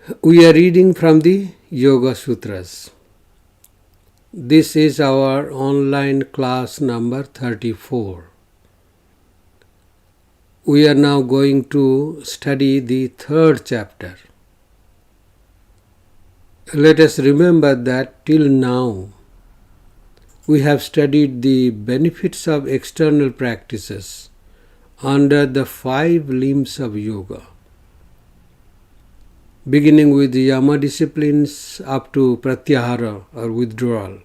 We are reading from the Yogasutras. This is our online class number 34. We are now going to study the third chapter. Let us remember that till now we have studied the benefits of external practices under the 5 limbs of yoga, beginning with the yama disciplines up to pratyahara or withdrawal,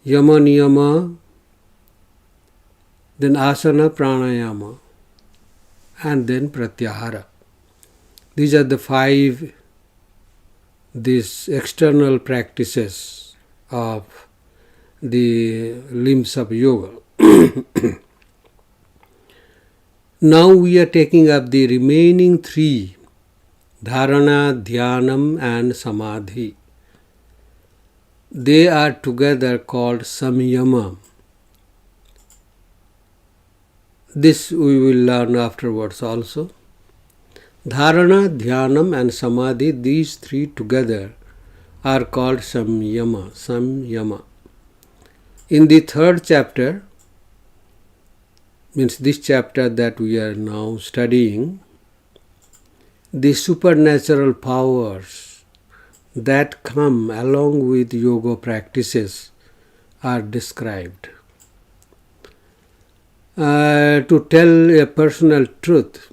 yama niyama, then asana pranayama, and then pratyahara. These are the 5 these external practices of the limbs of yoga. Now we are taking up the remaining 3, dharana, dhyanam and samadhi. They are together called samyama. This we will learn afterwards also. Dharana, dhyanam and samadhi, these 3 together are called samyama. In the third chapter, means this chapter that we are now studying, the supernatural powers that come along with yoga practices are described. To tell a personal truth,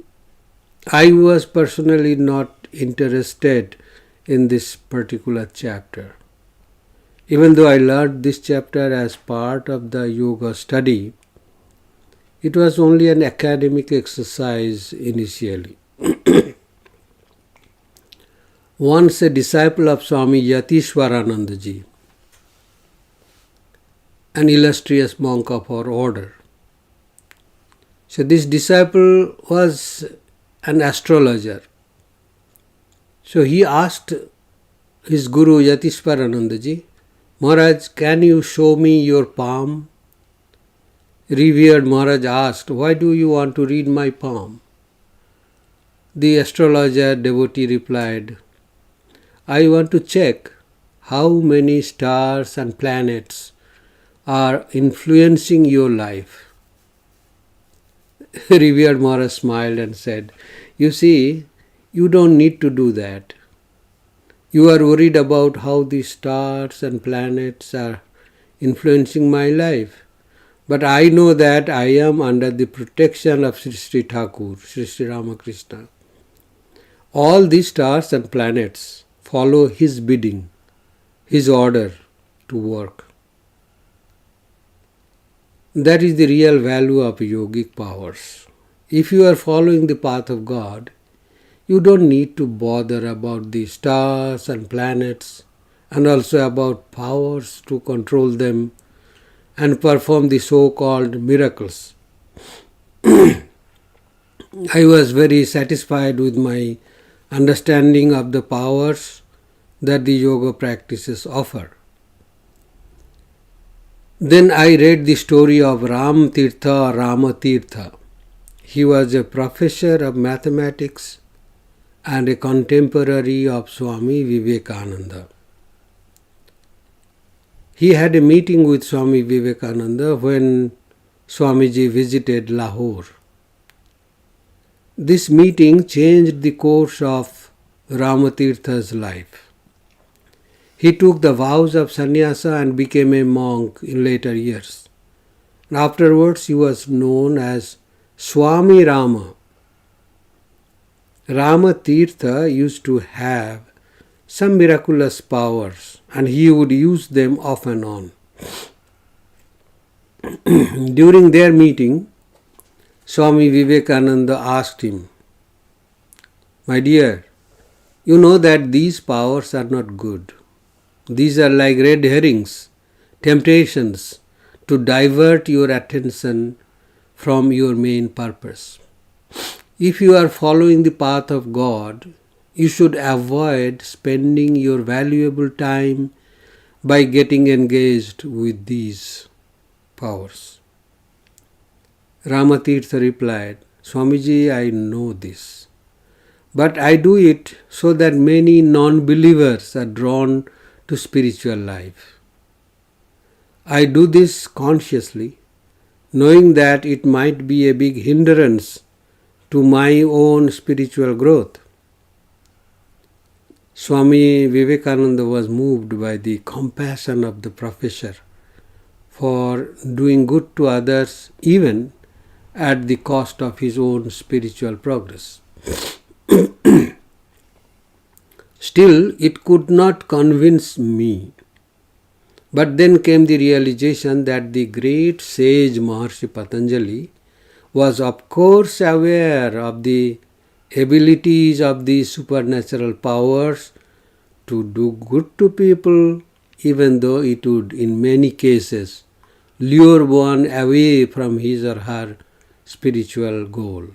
I was personally not interested in this particular chapter. Even though I learned this chapter as part of the yoga study, it was only an academic exercise initially. Once a disciple of Swami Yatishwaranandaji, an illustrious monk of our order. So this disciple was an astrologer. So he asked his guru Yatishwaranandaji, Maharaj, can you show me your palm? Revered Maharaj asked, why do you want to read my palm? The astrologer devotee replied, I want to check how many stars and planets are influencing your life. Revered Maharaj smiled and said, you see, you don't need to do that. You are worried about how the stars and planets are influencing my life. But I know that I am under the protection of Sri Sri Thakur, Sri Sri Ramakrishna. All these stars and planets follow his bidding, his order to work. That is the real value of yogic powers. If you are following the path of God, you don't need to bother about the stars and planets and also about powers to control them and perform the so-called miracles. I was very satisfied with my understanding of the powers that the yoga practices offer. Then I read the story of Ram Tirtha or Rama Tirtha. He was a professor of mathematics and a contemporary of Swami Vivekananda. He had a meeting with Swami Vivekananda when Swamiji visited Lahore. This meeting changed the course of Ramatirtha's life. He took the vows of sannyasa and became a monk in later years. Afterwards, he was known as Swami Rama. Ramatirtha used to have some miraculous powers and he would use them off and on. During their meeting, Swami Vivekananda asked him, my dear, you know that these powers are not good. These are like red herrings, temptations to divert your attention from your main purpose. If you are following the path of God, you should avoid spending your valuable time by getting engaged with these powers. Ramatirtha replied, Swamiji, I know this, but I do it so that many non-believers are drawn to spiritual life. I do this consciously, knowing that it might be a big hindrance to my own spiritual growth. Swami Vivekananda was moved by the compassion of the professor for doing good to others even at the cost of his own spiritual progress. Still, it could not convince me. But then came the realization that the great sage Maharshi Patanjali was of course aware of the abilities of these supernatural powers to do good to people, even though it would in many cases lure one away from his or her spiritual goal.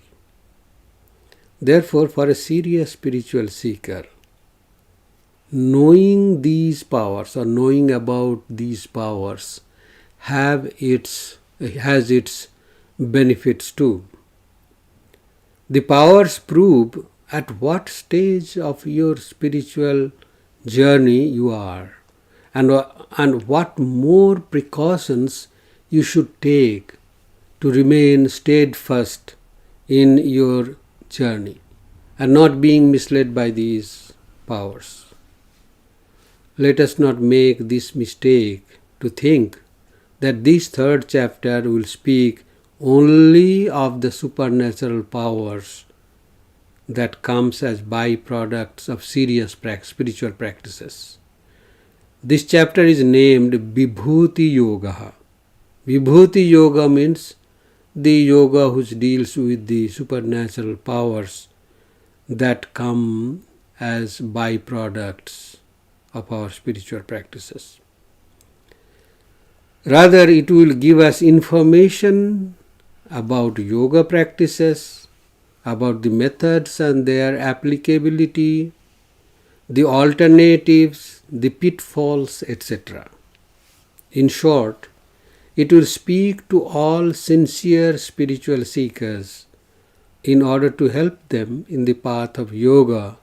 Therefore, for a serious spiritual seeker, knowing these powers or knowing about these powers has its benefits too. The powers prove at what stage of your spiritual journey you are and what more precautions you should take to remain steadfast in your journey and not being misled by these powers. Let us not make this mistake to think that this third chapter will speak only of the supernatural powers that comes as byproducts of serious spiritual practices. This chapter is named Vibhuti Yoga. Vibhuti Yoga means the yoga which deals with the supernatural powers that come as byproducts of our spiritual practices. Rather, it will give us information about yoga practices, about the methods and their applicability, the alternatives, the pitfalls, etc. In short, it will speak to all sincere spiritual seekers in order to help them in the path of yoga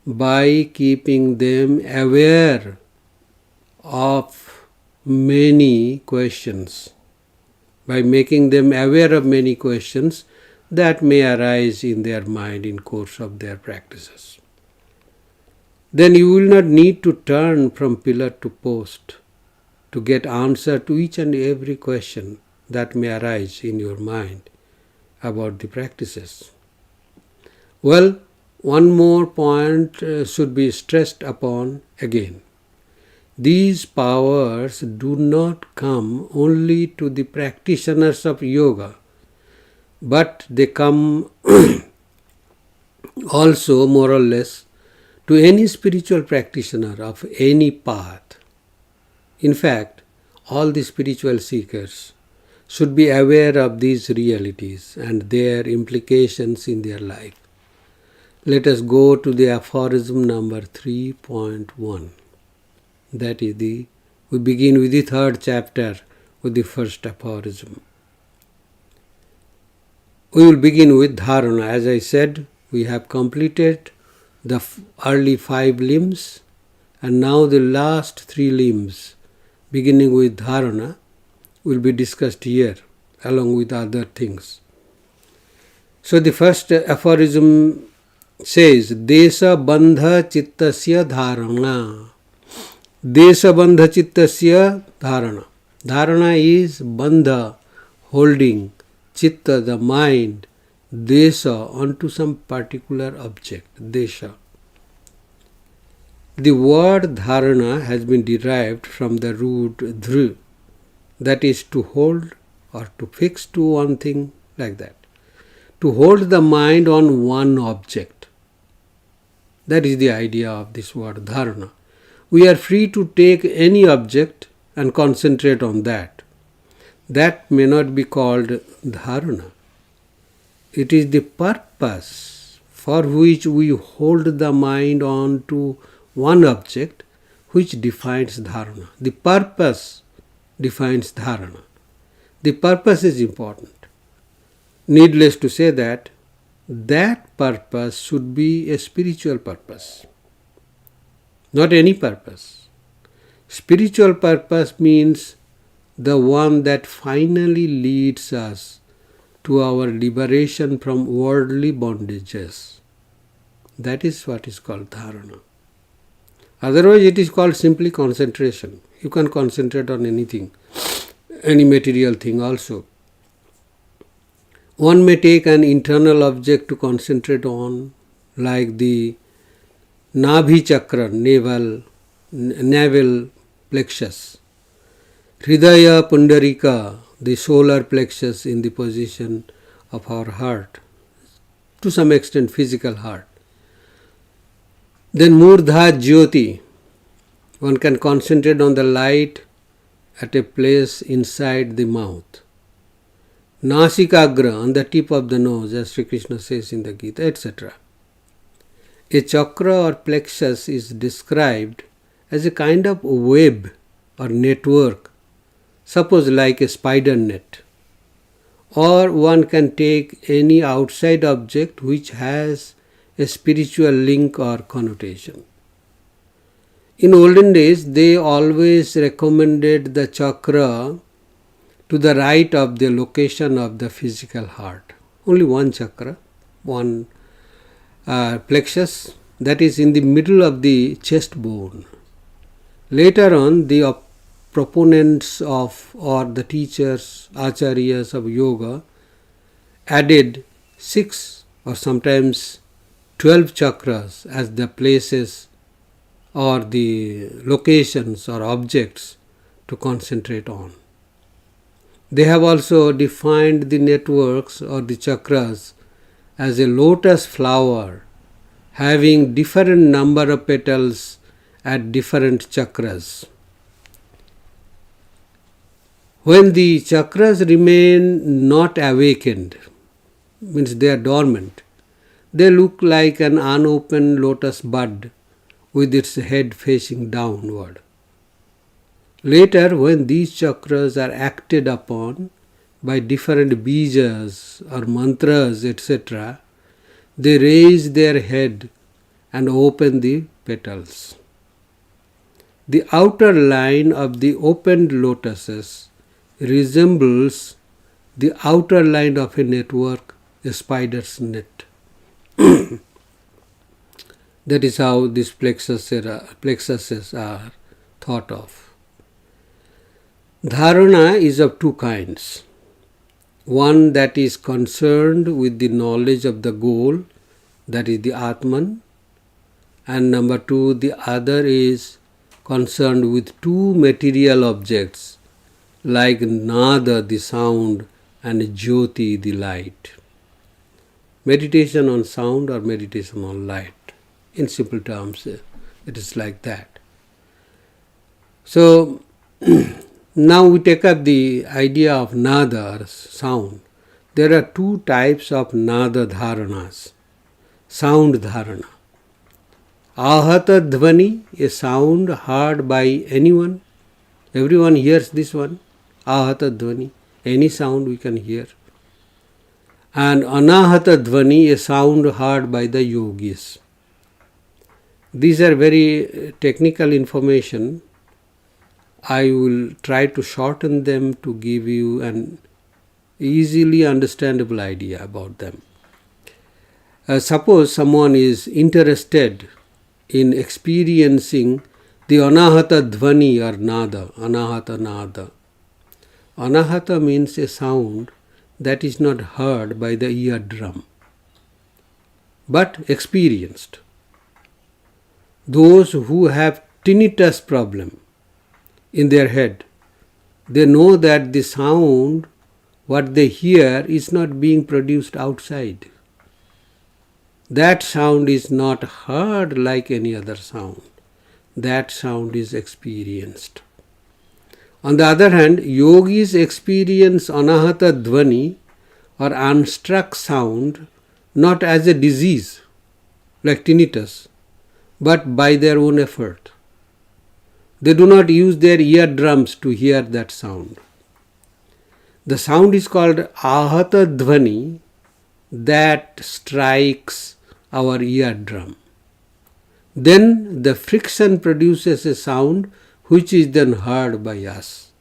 by keeping them aware of many questions, by making them aware of many questions that may arise in their mind in course of their practices. Then you will not need to turn from pillar to post to get answer to each and every question that may arise in your mind about the practices. Well, one more point should be stressed upon again. These powers do not come only to the practitioners of yoga, but they come also more or less to any spiritual practitioner of any path. In fact, all the spiritual seekers should be aware of these realities and their implications in their life. Let us go to the aphorism number 3.1. That is we begin with the third chapter with the first aphorism. We will begin with dharana. As I said, we have completed the early 5 limbs and now the last 3 limbs, beginning with dharana, will be discussed here along with other things. So the first aphorism says, Desha bandha chittasya dharana. Desha bandha chittasya dharana. Dharana is bandha, holding, chitta, the mind, desha, onto some particular object, desha. The word dharana has been derived from the root dhru, that is to hold or to fix to one thing, like that. To hold the mind on one object. That is the idea of this word dharana. We are free to take any object and concentrate on that. That may not be called dharana. It is the purpose for which we hold the mind on to one object which defines dharana. The purpose defines dharana. The purpose is important. Needless to say that that purpose should be a spiritual purpose, not any purpose. Spiritual purpose means the one that finally leads us to our liberation from worldly bondages. That is what is called dharana. Otherwise it is called simply concentration. You can concentrate on anything, any material thing also. One may take an internal object to concentrate on, like the Nabhi Chakra, navel plexus, Hridaya Pundarika, the solar plexus in the position of our heart, to some extent physical heart. Then Murdha Jyoti, one can concentrate on the light at a place inside the mouth. Nasikagra, on the tip of the nose, as Sri Krishna says in the Gita, etc. A chakra or plexus is described as a kind of web or network, suppose like a spider net. Or one can take any outside object which has a spiritual link or connotation. In olden days, they always recommended the chakra to the right of the location of the physical heart. Only one chakra, one plexus, that is in the middle of the chest bone. Later on, the proponents of or the teachers, acharyas of yoga added 6 or sometimes 12 chakras as the places or the locations or objects to concentrate on. They have also defined the networks or the chakras as a lotus flower having different number of petals at different chakras. When the chakras remain not awakened, means they are dormant, they look like an unopened lotus bud with its head facing downward. Later, when these chakras are acted upon by different bijas or mantras, etc., they raise their head and open the petals. The outer line of the opened lotuses resembles the outer line of a network, a spider's net. That is how these plexuses are thought of. Dharana is of two kinds. One that is concerned with the knowledge of the goal, that is the Atman, and number 2, the other is concerned with two material objects like Nada, the sound, and Jyoti, the light. Meditation on sound or meditation on light. In simple terms, it is like that. So, now we take up the idea of Nada or sound. There are two types of Nada dharanas. Sound dharana. Ahata dhvani, a sound heard by anyone. Everyone hears this one. Ahata dhvani, any sound we can hear. And anahata dhvani, a sound heard by the yogis. These are very technical information. I will try to shorten them to give you an easily understandable idea about them. Suppose someone is interested in experiencing the anahata dhvani or nada, anahata nada. Anahata means a sound that is not heard by the eardrum, but experienced. Those who have tinnitus problem in their head, they know that the sound, what they hear, is not being produced outside. That sound is not heard like any other sound. That sound is experienced. On the other hand, yogis experience anahata dhvani or unstruck sound not as a disease like tinnitus, but by their own effort. They do not use their eardrums to hear that sound. The sound is called ahata dhvani that strikes our eardrum. Then the friction produces a sound which is then heard by us.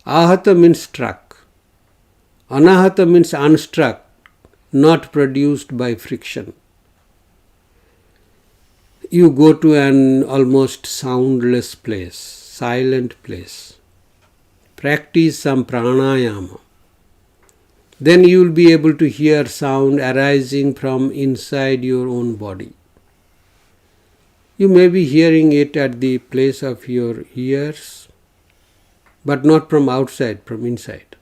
Ahata means struck. Anahata means unstruck, not produced by friction. You go to an almost soundless place, silent place. Practice some pranayama. Then you will be able to hear sound arising from inside your own body. You may be hearing it at the place of your ears, but not from outside, from inside.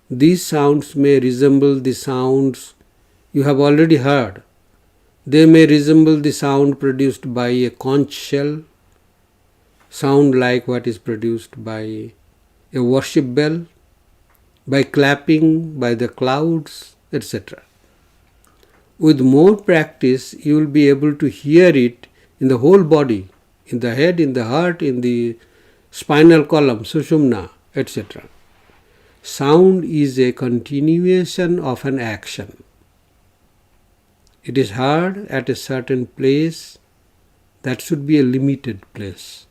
These sounds may resemble the sounds you have already heard. They may resemble the sound produced by a conch shell, sound like what is produced by a worship bell, by clapping, by the clouds, etc. With more practice, you will be able to hear it in the whole body, in the head, in the heart, in the spinal column, sushumna, etc. Sound is a continuation of an action. It is heard at a certain place. That should be a limited place.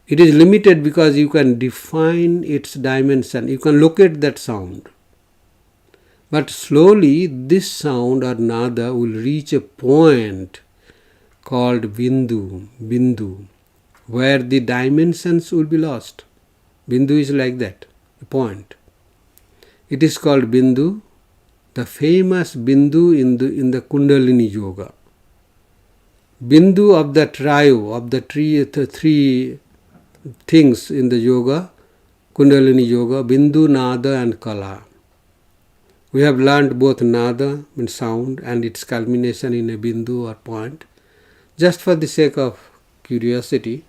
It is limited because you can define its dimension. You can locate that sound. But slowly this sound or nada will reach a point called bindu, where the dimensions will be lost. Bindu is like that, a point. It is called bindu, the famous bindu in the Kundalini Yoga. Bindu of the trio, of the three things in the yoga, Kundalini Yoga, bindu, nada and kala. We have learned both nada, means sound, and its culmination in a bindu or point. Just for the sake of curiosity,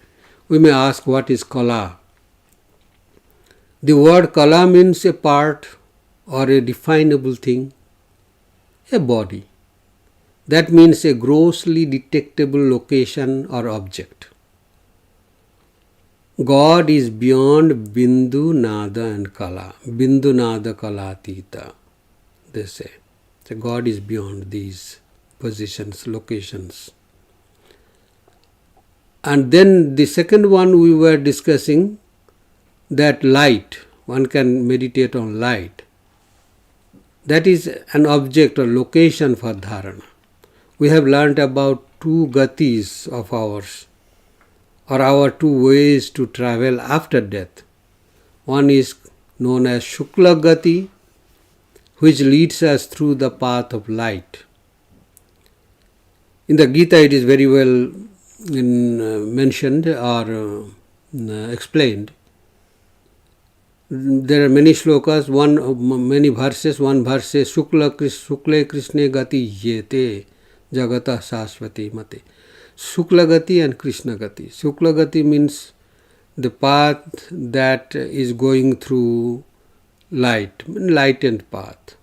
we may ask what is kala. The word kala means a part or a definable thing, a body. That means a grossly detectable location or object. God is beyond bindu, nada and kala. Bindu, nada, kala, tita, they say. So God is beyond these positions, locations. And then the second one we were discussing, that light, one can meditate on light. That is an object or location for dharana. We have learnt about two gatis of ours, or our two ways to travel after death. One is known as Shukla Gati, which leads us through the path of light. In the Gita it is very well mentioned or explained. There are many shlokas, many verses. One verse says, Shukle Krishne Gati Yete Jagata Saswati Mate. Shukla Gati and Krishna Gati. Shukla Gati means the path that is going through lightened path.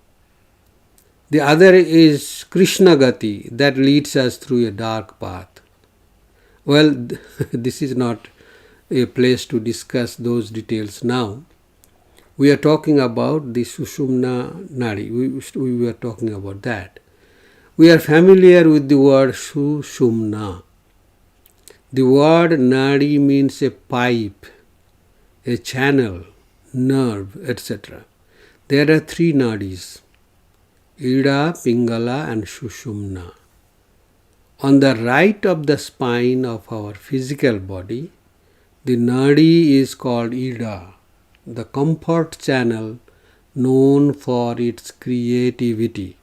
The other is Krishna Gati, that leads us through a dark path. Well, this is not a place to discuss those details now. We are talking about the Sushumna Nadi. We were talking about that. We are familiar with the word Sushumna. The word Nadi means a pipe, a channel, nerve, etc. There are three Nadis, Ida, Pingala and Sushumna. On the right of the spine of our physical body, the Nadi is called Ida, the comfort channel known for its creativity.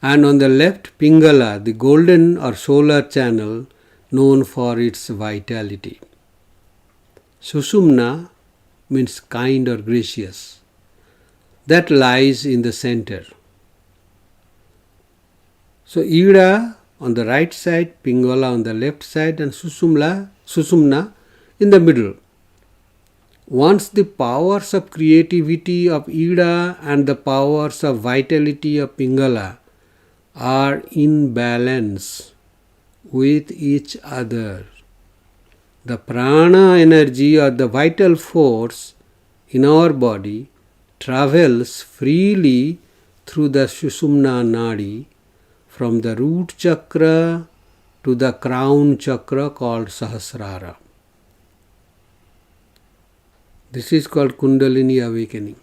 And on the left, Pingala, the golden or solar channel known for its vitality. Sushumna means kind or gracious. That lies in the center. So Ida on the right side, Pingala on the left side, and Sushumna in the middle. Once the powers of creativity of Ida and the powers of vitality of Pingala are in balance with each other, the prana energy or the vital force in our body travels freely through the Sushumna Nadi from the root chakra to the crown chakra called Sahasrara. This is called Kundalini awakening.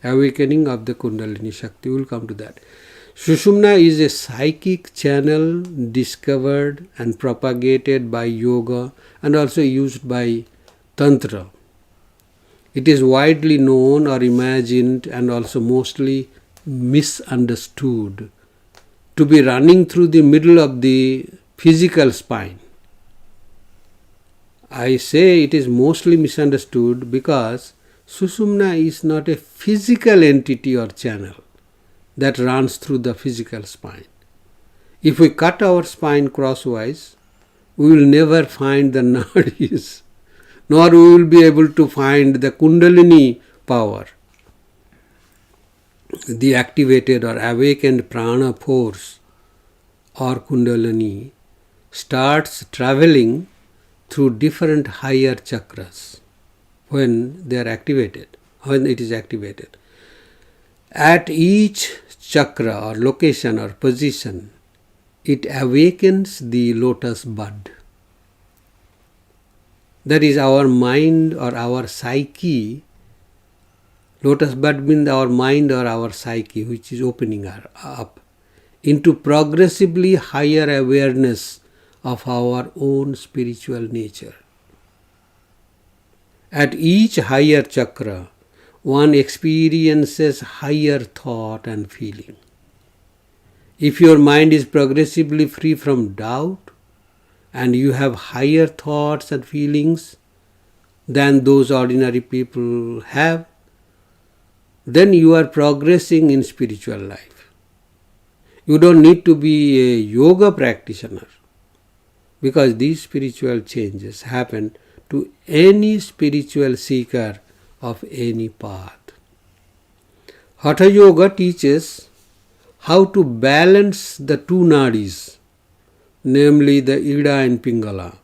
Awakening of the Kundalini Shakti. We will come to that. Sushumna is a psychic channel discovered and propagated by yoga and also used by Tantra. It is widely known or imagined and also mostly misunderstood to be running through the middle of the physical spine. I say it is mostly misunderstood because Sushumna is not a physical entity or channel that runs through the physical spine. If we cut our spine crosswise, we will never find the nadis, nor we will be able to find the Kundalini power, the activated or awakened prana force or Kundalini starts traveling through different higher chakras when they are activated, when it is activated. At each chakra or location or position, it awakens the lotus bud. That is our mind or our psyche. Lotus bud means our mind or our psyche, which is opening up into progressively higher awareness of our own spiritual nature. At each higher chakra, one experiences higher thought and feeling. If your mind is progressively free from doubt and you have higher thoughts and feelings than those ordinary people have, then you are progressing in spiritual life. You don't need to be a yoga practitioner because these spiritual changes happen to any spiritual seeker of any path. Hatha Yoga teaches how to balance the two nadis, namely the Ida and Pingala.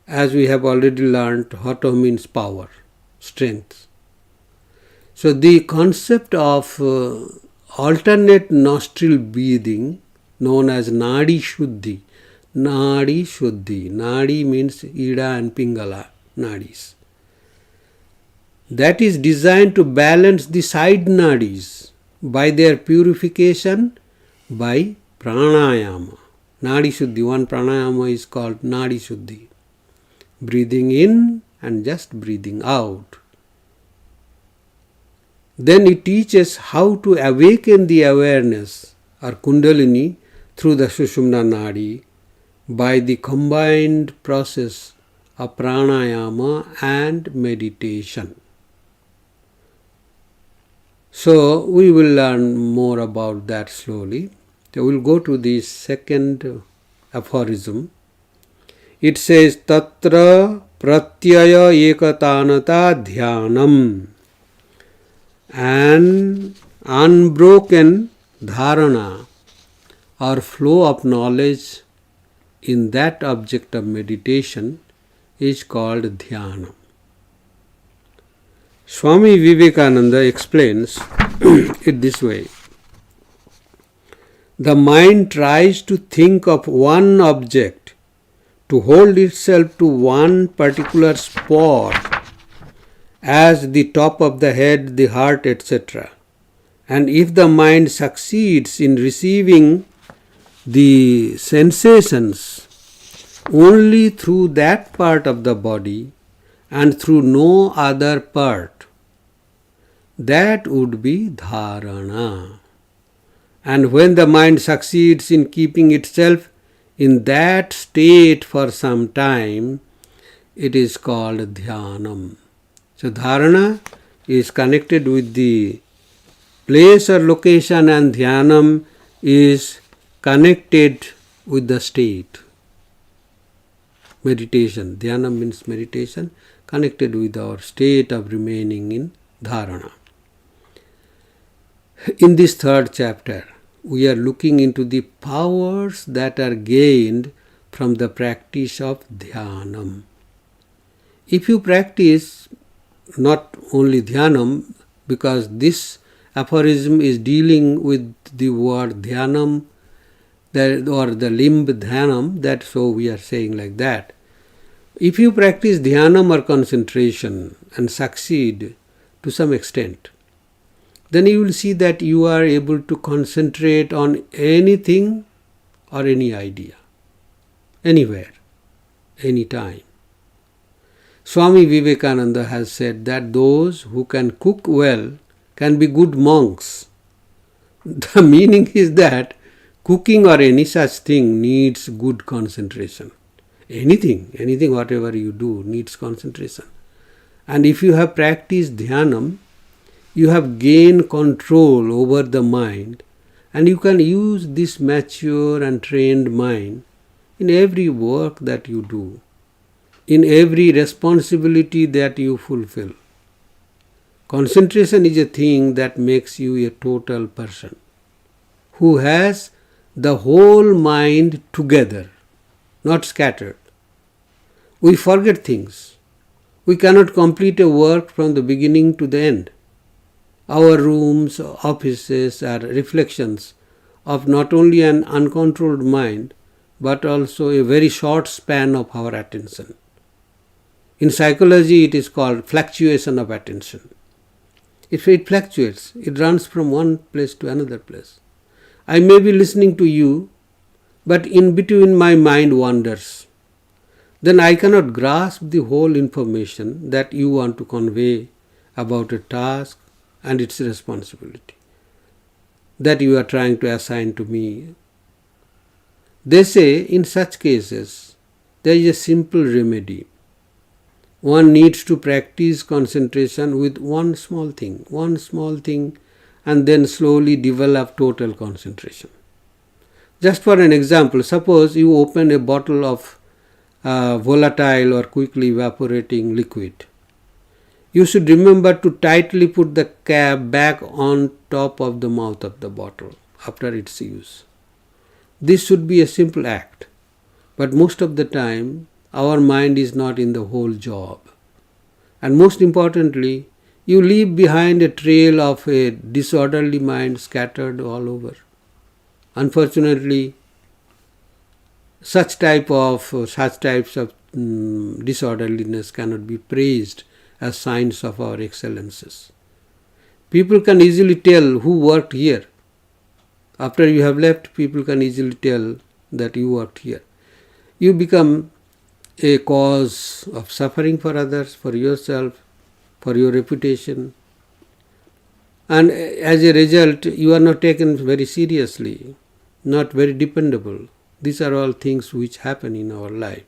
As we have already learned, Hatha means power, strength. So the concept of alternate nostril breathing, known as Nadi Shuddhi. Nadi Shuddhi. Nadi means Ida and Pingala nadis. That is designed to balance the side nadis by their purification by pranayama. Nadi Shuddhi. One pranayama is called Nadi Shuddhi. Breathing in and just breathing out. Then it teaches how to awaken the awareness or Kundalini through the Sushumna Nadi by the combined process of pranayama and meditation. So we will learn more about that slowly. So we will go to the second aphorism. It says, Tatra pratyaya ekatanata dhyanam. An unbroken dharana or flow of knowledge in that object of meditation is called dhyana. Swami Vivekananda explains it this way. The mind tries to think of one object, to hold itself to one particular spot as the top of the head, the heart, etc. And if the mind succeeds in receiving the sensations only through that part of the body and through no other part, that would be dharana. And when the mind succeeds in keeping itself in that state for some time, it is called dhyanam. So dharana is connected with the place or location and dhyanam is connected with the state. Meditation. Dhyana means meditation, connected with our state of remaining in dharana. In this third chapter, we are looking into the powers that are gained from the practice of dhyanam. If you practice not only dhyanam, because this aphorism is dealing with the word dhyanam, or the limb dhyanam, that so we are saying like that. If you practice dhyanam or concentration and succeed to some extent, then you will see that you are able to concentrate on anything or any idea, anywhere, anytime. Swami Vivekananda has said that those who can cook well can be good monks. The meaning is that cooking or any such thing needs good concentration. Anything, whatever you do needs concentration. And if you have practiced dhyanam, you have gained control over the mind, and you can use this mature and trained mind in every work that you do, in every responsibility that you fulfill. Concentration is a thing that makes you a total person who has the whole mind together, not scattered. We forget things. We cannot complete a work from the beginning to the end. Our rooms, offices are reflections of not only an uncontrolled mind, but also a very short span of our attention. In psychology, it is called fluctuation of attention. If it fluctuates, it runs from one place to another place. I may be listening to you, but in between my mind wanders. Then I cannot grasp the whole information that you want to convey about a task and its responsibility that you are trying to assign to me. They say in such cases there is a simple remedy. One needs to practice concentration with one small thing, and then slowly develop total concentration. Just for an example, suppose you open a bottle of volatile or quickly evaporating liquid. You should remember to tightly put the cap back on top of the mouth of the bottle after its use. This should be a simple act, but most of the time our mind is not in the whole job. And most importantly, you leave behind a trail of a disorderly mind scattered all over. Unfortunately, such types of disorderliness cannot be praised as signs of our excellences. People can easily tell who worked here. After you have left, people can easily tell that you worked here. You become a cause of suffering for others, for yourself, for your reputation. And as a result, you are not taken very seriously, not very dependable. These are all things which happen in our life.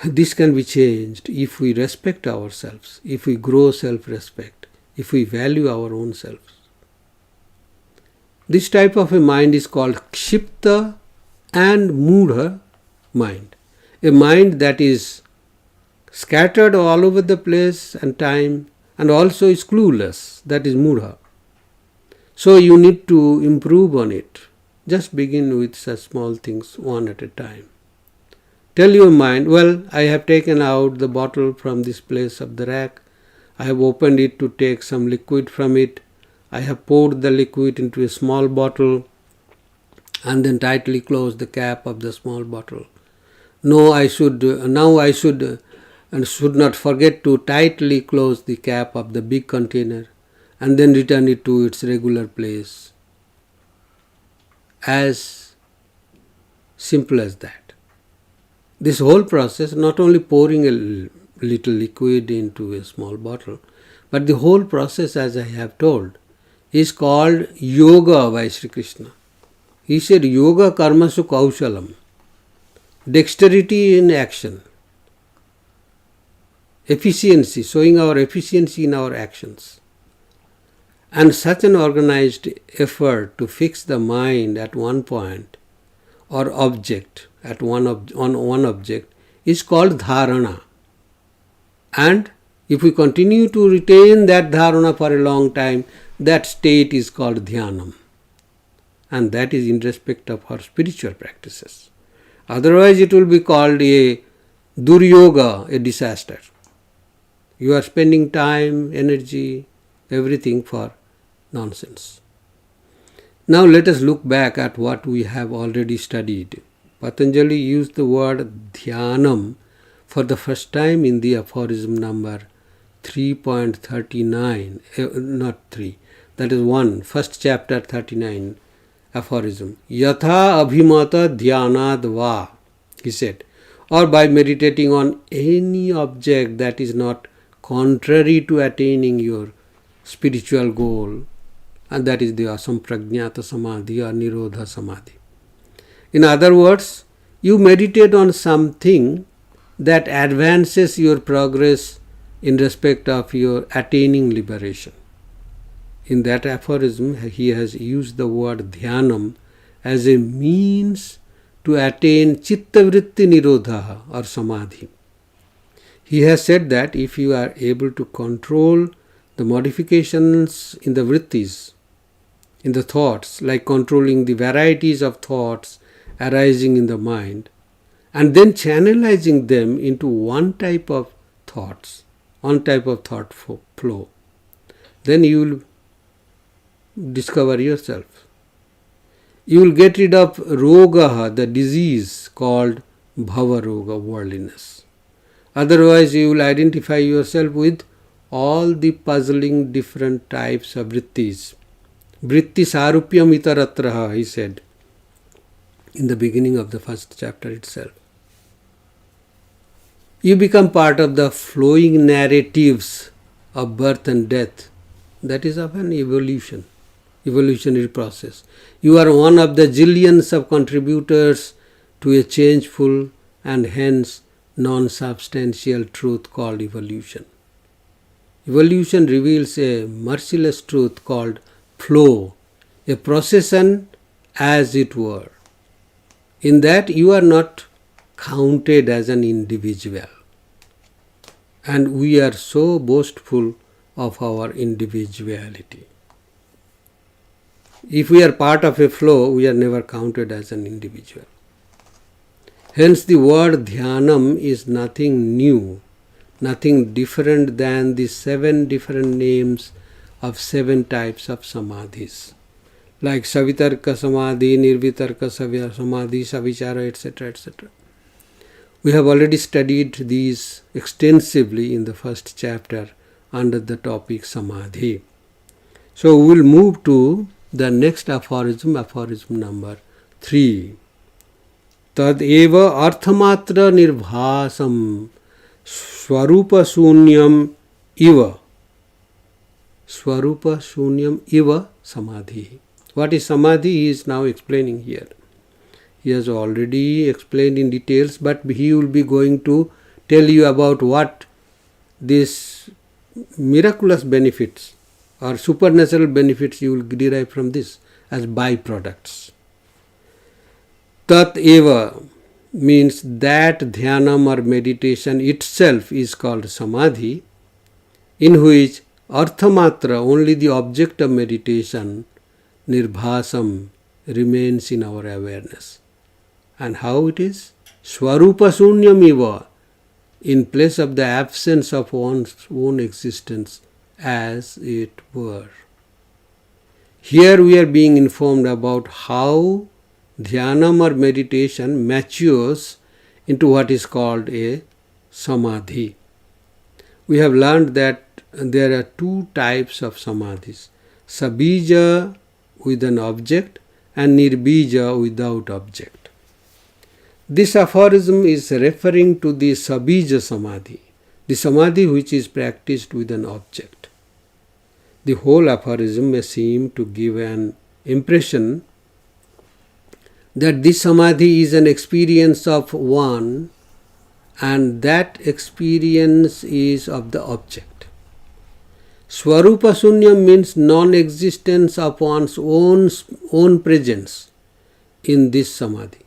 This can be changed if we respect ourselves, if we grow self-respect, if we value our own selves. This type of a mind is called kshipta and mudha mind. A mind that is scattered all over the place and time, and also is clueless, that is mudha. So you need to improve on it. Just begin with such small things, one at a time. Tell your mind, well, I have taken out the bottle from this place of the rack. I have opened it to take some liquid from it. I have poured the liquid into a small bottle and then tightly closed the cap of the small bottle. Now I should not forget to tightly close the cap of the big container and then return it to its regular place. As simple as that. This whole process, not only pouring a little liquid into a small bottle, but the whole process, as I have told, is called yoga by Sri Krishna. He said, yoga karmasu kaushalam, dexterity in action, efficiency, showing our efficiency in our actions. And such an organized effort to fix the mind at one point or object, on one object, is called dharana. And if we continue to retain that dharana for a long time, that state is called dhyanam. And that is in respect of our spiritual practices. Otherwise it will be called a duryoga, a disaster. You are spending time, energy, everything for nonsense. Now let us look back at what we have already studied. Patanjali used the word dhyanam for the first time in the aphorism number 3.39, not 3, that is first chapter 39 aphorism. Yatha abhimata dhyanad va, he said, or by meditating on any object that is not contrary to attaining your spiritual goal, and that is the asampragnata samadhi or nirodha samadhi. In other words, you meditate on something that advances your progress in respect of your attaining liberation. In that aphorism, he has used the word dhyanam as a means to attain chittavritti nirodha or samadhi. He has said that if you are able to control the modifications in the vrittis, in the thoughts, like controlling the varieties of thoughts arising in the mind, and then channelizing them into one type of thoughts, one type of thought flow, then you will discover yourself. You will get rid of roga, the disease called bhava roga, worldliness. Otherwise, you will identify yourself with all the puzzling different types of vrittis. Vritti sarupyam itaratraha, he said in the beginning of the first chapter itself. You become part of the flowing narratives of birth and death. That is of an evolutionary process. You are one of the zillions of contributors to a changeful and hence non-substantial truth called evolution. Evolution reveals a merciless truth called flow, a procession as it were. In that you are not counted as an individual. And we are so boastful of our individuality. If we are part of a flow, we are never counted as an individual. Hence the word dhyanam is nothing new, nothing different than the 7 different names of 7 types of samadhis, like savitarka samadhi, nirvitarka samadhi, savichara, etc., etc. We have already studied these extensively in the first chapter under the topic samadhi. So we will move to the next aphorism, aphorism number 3. Tad eva arthamatra nirbhasam swarupa sunyam iva. Swarupa sunyam iva samadhi. What is samadhi? He is now explaining here. He has already explained in details, but he will be going to tell you about what these miraculous benefits or supernatural benefits you will derive from this as byproducts. Tat eva means that dhyanam or meditation itself is called samadhi, in which arthamatra, only the object of meditation, nirbhasam, remains in our awareness. And how it is? Swarupa sunyam iva, in place of the absence of one's own existence, as it were. Here we are being informed about how dhyanam or meditation matures into what is called a samadhi. We have learned that there are 2 types of samadhis, sabija with an object and nirbija without object. This aphorism is referring to the sabija samadhi, the samadhi which is practiced with an object. The whole aphorism may seem to give an impression that this samadhi is an experience of one and that experience is of the object. Swarupa sunyam means non-existence of one's own presence in this samadhi.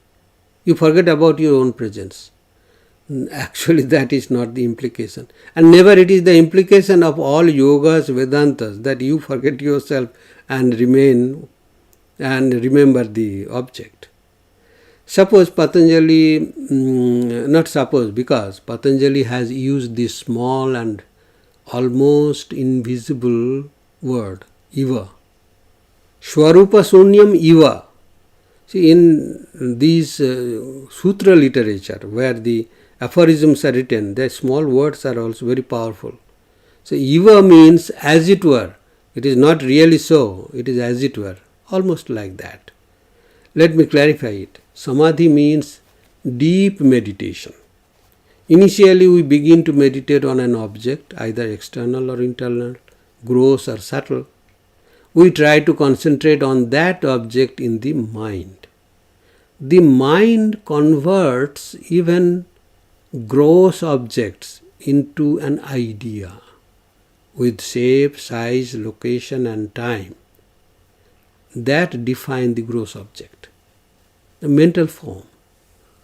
You forget about your own presence. Actually, that is not the implication. And never it is the implication of all yogas, Vedantas, that you forget yourself and remain and remember the object. Suppose Patanjali, not suppose, because Patanjali has used this small and almost invisible word, Iva. Swarupa Sunyam Iva. See, in these sutra literature, where the aphorisms are written, the small words are also very powerful. So, Iva means as it were. It is not really so, it is as it were, almost like that. Let me clarify it. Samadhi means deep meditation. Initially, we begin to meditate on an object, either external or internal, gross or subtle. We try to concentrate on that object in the mind. The mind converts even gross objects into an idea with shape, size, location and time that define the gross object, the mental form.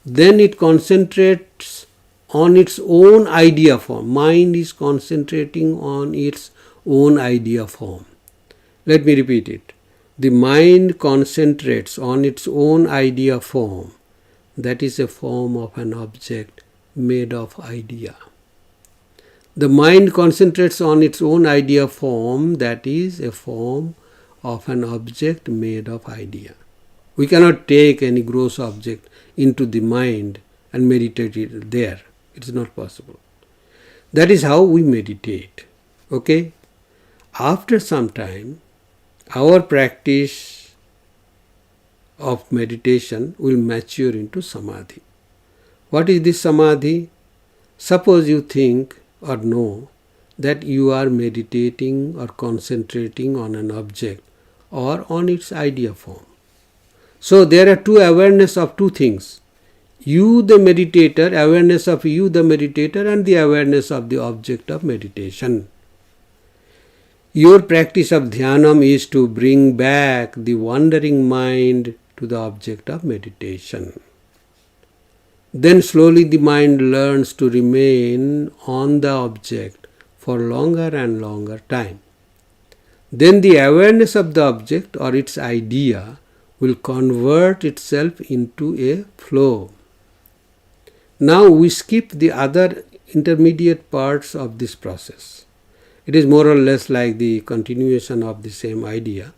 Then it concentrates on its own idea form. Mind is concentrating on its own idea form. Let me repeat it. The mind concentrates on its own idea form. That is a form of an object made of idea. The mind concentrates on its own idea form. That is a form of an object made of idea. We cannot take any gross object into the mind and meditate it there. It is not possible. That is how we meditate. Okay? After some time, our practice of meditation will mature into samadhi. What is this samadhi? Suppose you think or know that you are meditating or concentrating on an object or on its idea form. So there are two awareness of two things. You the meditator, awareness of you the meditator, and the awareness of the object of meditation. Your practice of dhyanam is to bring back the wandering mind to the object of meditation. Then slowly the mind learns to remain on the object for longer and longer time. Then the awareness of the object or its idea will convert itself into a flow. Now we skip the other intermediate parts of this process. It is more or less like the continuation of the same idea.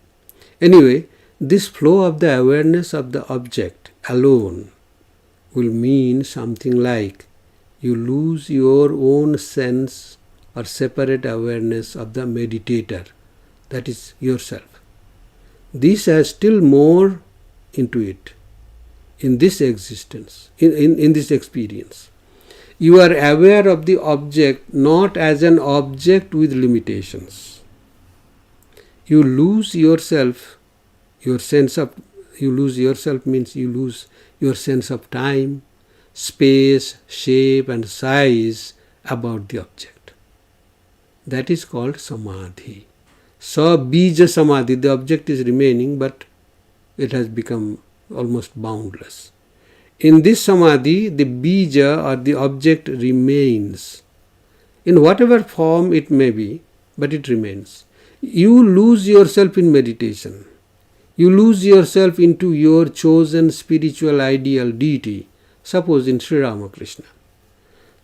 Anyway, this flow of the awareness of the object alone will mean something like you lose your own sense or separate awareness of the meditator, that is yourself. This has still more into it in this existence, in this experience. You are aware of the object not as an object with limitations. You lose yourself, you lose yourself means you lose your sense of time, space, shape and size about the object. That is called samadhi. Bija samadhi, the object is remaining but it has become almost boundless. In this samadhi, the bija or the object remains in whatever form it may be, but it remains. You lose yourself in meditation. You lose yourself into your chosen spiritual ideal deity, suppose in Sri Ramakrishna.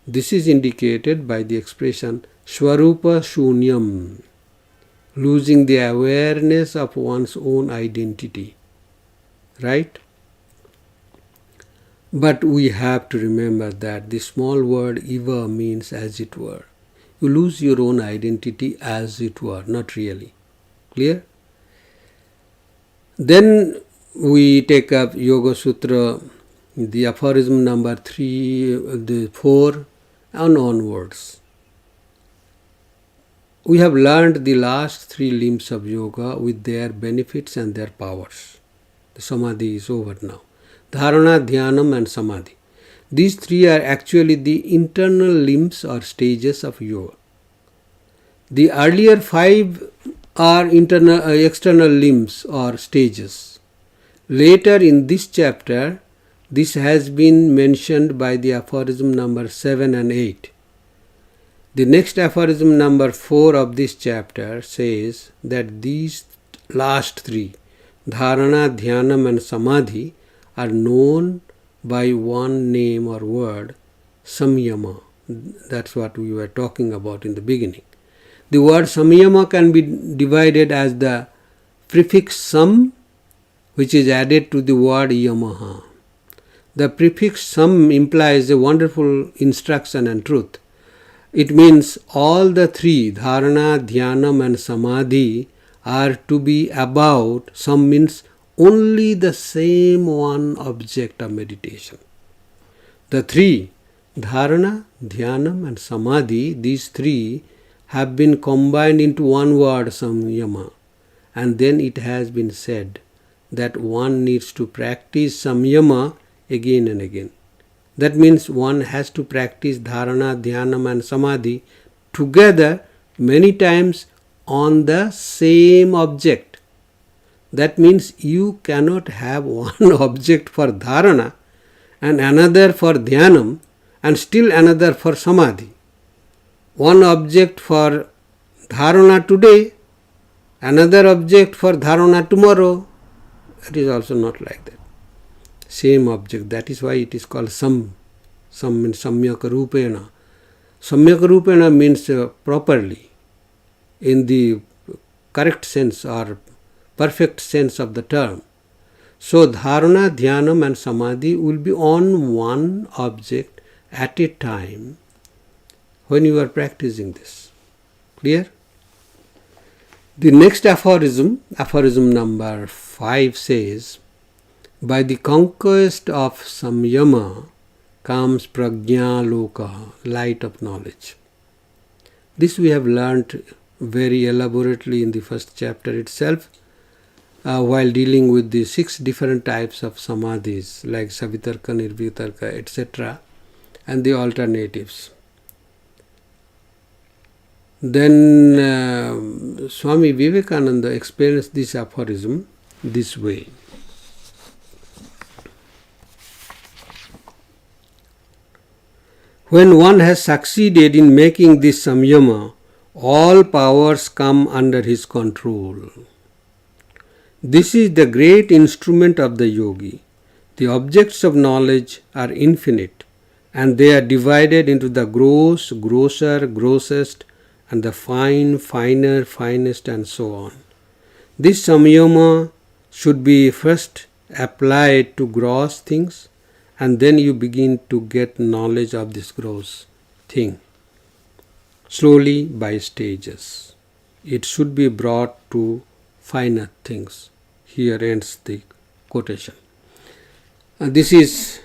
This is indicated by the expression Swarupa Shunyam, losing the awareness of one's own identity. Right? But we have to remember that the small word iva means as it were. You lose your own identity as it were, not really. Clear? Then we take up Yogasutras, the aphorism number 4 and onwards. We have learned the last 3 limbs of yoga with their benefits and their powers. The samadhi is over now. Dharana, Dhyanam and Samadhi. These 3 are actually the internal limbs or stages of yoga. The earlier 5 are external limbs or stages. Later in this chapter, this has been mentioned by the aphorism number 7 and 8. The next aphorism number 4 of this chapter says that these last 3, Dharana, Dhyanam and Samadhi, are known by one name or word, Samyama. That's what we were talking about in the beginning. The word samyama can be divided as the prefix sam, which is added to the word yamaha. The prefix sam implies a wonderful instruction and truth. It means all the three, dharana, dhyanam and samadhi, are to be about, sam means only the same one object of meditation. The three, dharana, dhyanam and samadhi, these three have been combined into one word, samyama. And then it has been said that one needs to practice samyama again and again. That means one has to practice dharana, dhyanam and samadhi together many times on the same object. That means you cannot have one object for dharana and another for dhyanam and still another for samadhi. One object for dharana today, another object for dharana tomorrow. It is also not like that. Same object. That is why it is called sam. Sam means samyaka rupena. Samyaka rupena means properly, in the correct sense or perfect sense of the term. So dharana, dhyanam and samadhi will be on one object at a time when you are practicing this. Clear? The next aphorism, aphorism number 5 says, by the conquest of samyama comes prajna loka, light of knowledge. This we have learnt very elaborately in the first chapter itself, while dealing with the 6 different types of samadhis like savitarka, nirvitarka, etc. and the alternatives. Then Swami Vivekananda explains this aphorism this way. When one has succeeded in making this samyama, all powers come under his control. This is the great instrument of the yogi. The objects of knowledge are infinite, and they are divided into the gross, grosser, grossest, and the fine, finer, finest, and so on. This samyama should be first applied to gross things, and then you begin to get knowledge of this gross thing. Slowly, by stages. It should be brought to finer things. Here ends the quotation. This is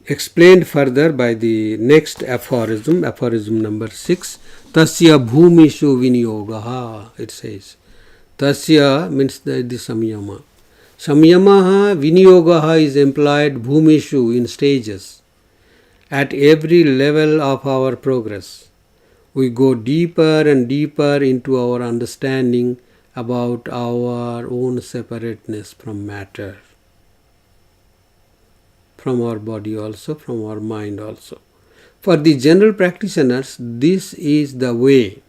explained further by the next aphorism, aphorism number 6. Tasya bhumishu vinyogaha, it says. Tasya means the samyama. Samyamaha vinyogaha is implied bhumishu, in stages. At every level of our progress, we go deeper and deeper into our understanding about our own separateness from matter, from our body also, from our mind also. For the general practitioners, this is the way.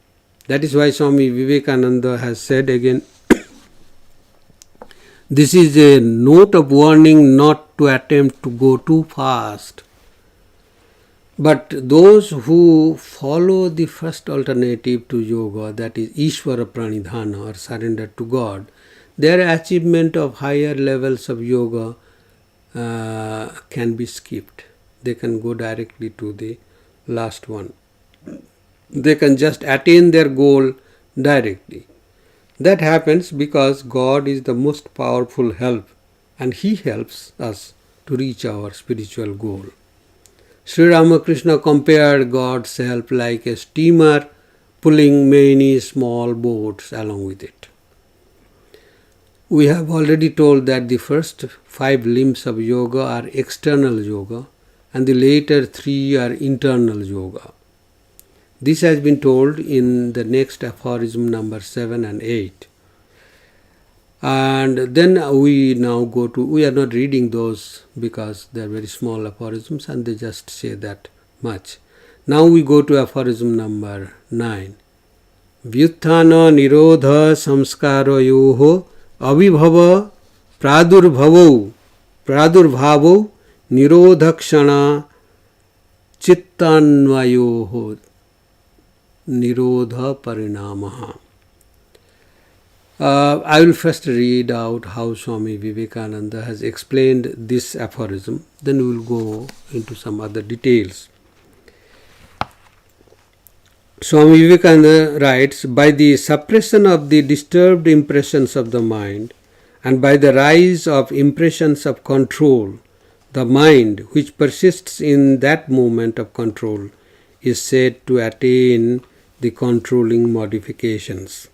That is why Swami Vivekananda has said again, this is a note of warning not to attempt to go too fast. But those who follow the first alternative to yoga, that is Ishvara Pranidhana or surrender to God, their achievement of higher levels of yoga can be skipped. They can go directly to the last one. They can just attain their goal directly. That happens because God is the most powerful help, and He helps us to reach our spiritual goal. Sri Ramakrishna compared God's help like a steamer pulling many small boats along with it. We have already told that the first 5 limbs of yoga are external yoga and the later 3 are internal yoga. This has been told in the next aphorism number 7 and 8. And then we now go to, we are not reading those because they are very small aphorisms and they just say that much. Now we go to aphorism number 9. Vyuthana nirodha samskarayoho avibhava pradurvavo nirodhakshana chittanvayoho. Nirodha Parinamaha. I will first read out how Swami Vivekananda has explained this aphorism, then we will go into some other details. Swami Vivekananda writes, by the suppression of the disturbed impressions of the mind and by the rise of impressions of control, the mind which persists in that moment of control is said to attain the controlling modifications.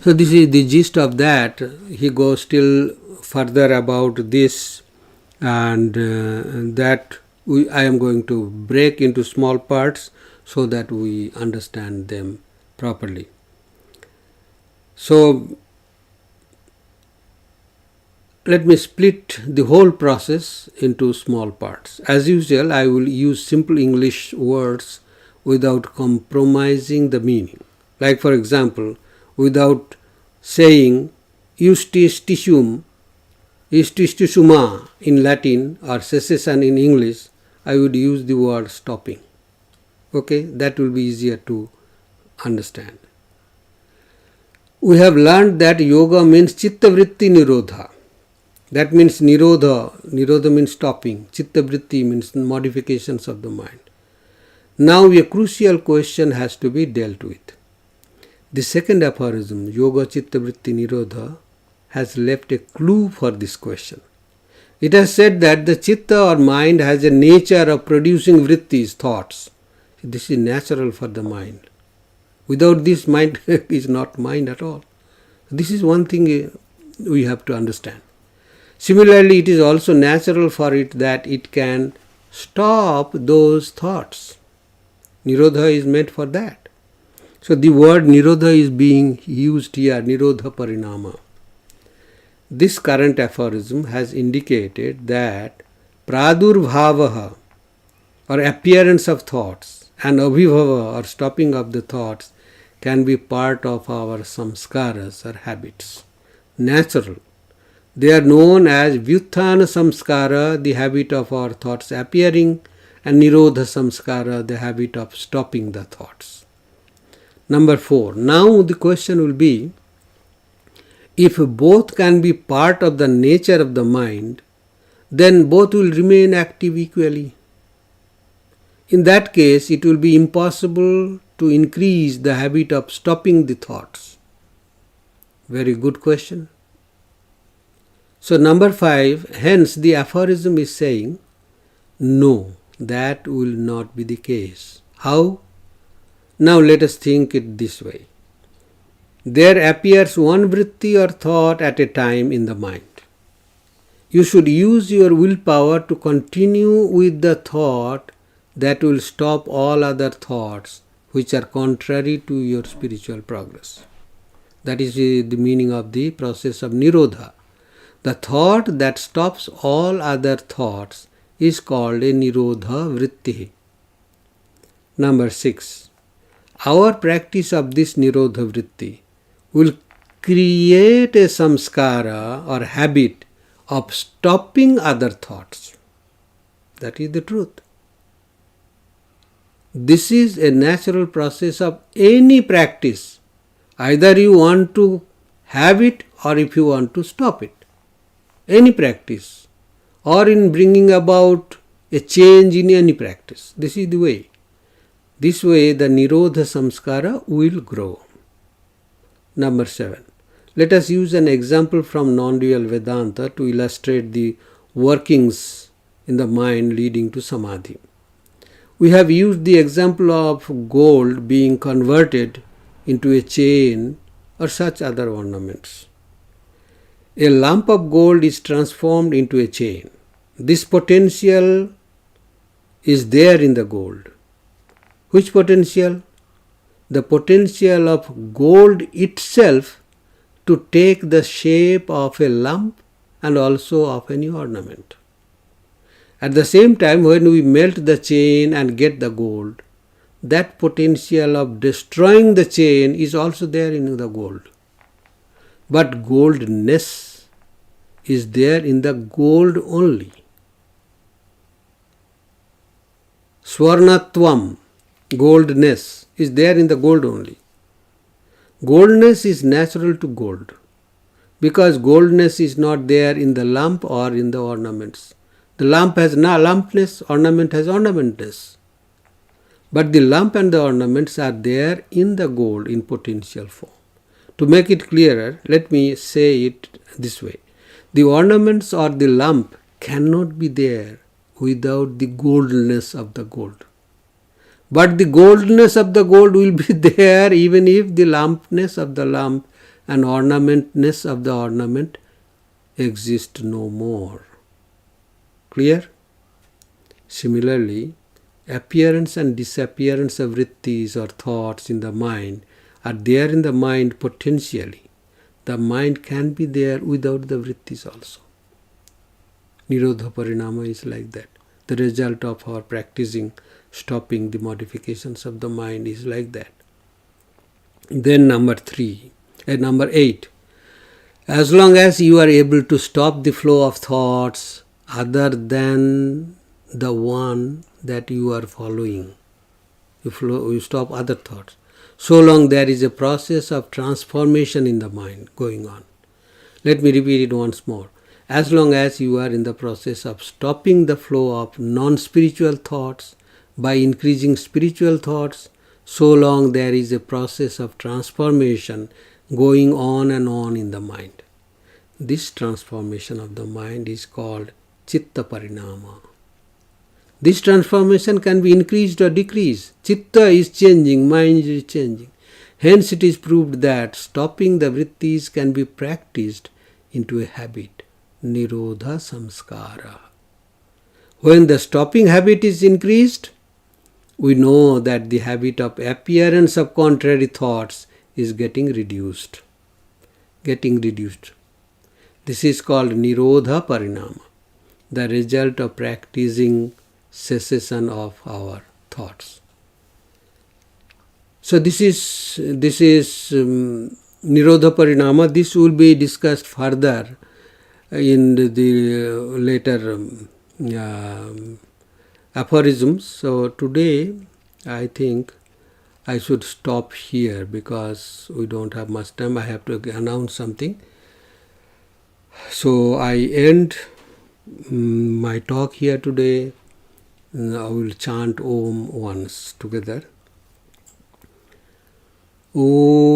So this is the gist of that. He goes still further about this, and that I am going to break into small parts so that we understand them properly. So let me split the whole process into small parts. As usual, I will use simple English words without compromising the meaning. Like for example, without saying justistisuma in Latin or cessation in English, I would use the word stopping. Okay, that will be easier to understand. We have learned that yoga means chitta vritti nirodha. That means nirodha means stopping, chitta vritti means modifications of the mind. Now a crucial question has to be dealt with. The second aphorism, Yoga Chitta Vritti Nirodha, has left a clue for this question. It has said that the chitta or mind has a nature of producing vrittis, thoughts. This is natural for the mind. Without this, mind is not mind at all. This is one thing we have to understand. Similarly, it is also natural for it that it can stop those thoughts. Nirodha is meant for that. So the word Nirodha is being used here, Nirodha Parinama. This current aphorism has indicated that Pradurbhavaha or appearance of thoughts and Abhibhava or stopping of the thoughts can be part of our samskaras or habits. Natural. They are known as Vyuthana Samskara, the habit of our thoughts appearing, and Nirodha Samskara, the habit of stopping the thoughts. Number 4. Now the question will be, if both can be part of the nature of the mind, then both will remain active equally. In that case, it will be impossible to increase the habit of stopping the thoughts. Very good question. So number 5, hence the aphorism is saying, no, that will not be the case. How? Now let us think it this way. There appears one vritti or thought at a time in the mind. You should use your willpower to continue with the thought that will stop all other thoughts which are contrary to your spiritual progress. That is the meaning of the process of Nirodha. The thought that stops all other thoughts is called a Nirodha vritti. Number 6. Our practice of this Nirodha vritti will create a samskara or habit of stopping other thoughts. That is the truth. This is a natural process of any practice. Either you want to have it or if you want to stop it. Any practice or in bringing about a change in any practice. This is the way. This way the Nirodha Samskara will grow. Number 7. Let us use an example from non-dual Vedanta to illustrate the workings in the mind leading to Samadhi. We have used the example of gold being converted into a chain or such other ornaments. A lump of gold is transformed into a chain. This potential is there in the gold. Which potential? The potential of gold itself to take the shape of a lump and also of any ornament. At the same time, when we melt the chain and get the gold, that potential of destroying the chain is also there in the gold. But goldness is there in the gold only. Swarnatvam Goldness is there in the gold only. Goldness is natural to gold, because goldness is not there in the lump or in the ornaments. The lump has lumpness, ornament has ornamentness. But the lump and the ornaments are there in the gold in potential form. To make it clearer, let me say it this way. The ornaments or the lump cannot be there without the goldness of the gold. But the goldness of the gold will be there even if the lumpness of the lump and ornamentness of the ornament exist no more. Clear? Similarly, appearance and disappearance of vrittis or thoughts in the mind are there in the mind potentially. The mind can be there without the vrittis also. Nirodha Parinama is like that. The result of our practicing, stopping the modifications of the mind is like that. Then number 8. As long as you are able to stop the flow of thoughts other than the one that you are following, you stop other thoughts. So long there is a process of transformation in the mind going on. Let me repeat it once more. As long as you are in the process of stopping the flow of non-spiritual thoughts by increasing spiritual thoughts, so long there is a process of transformation going on and on in the mind. This transformation of the mind is called Chitta Parinama. This transformation can be increased or decreased. Chitta is changing, mind is changing. Hence it is proved that stopping the vrittis can be practiced into a habit. Nirodha Samskara. When the stopping habit is increased, we know that the habit of appearance of contrary thoughts is getting reduced. This is called Nirodha Parinama, the result of practicing cessation of our thoughts. So this is Nirodha Parinama. This will be discussed further in the later aphorisms. So today I think I should stop here because we don't have much time. I have to announce something. So I end my talk here today. I will chant Om once together. Om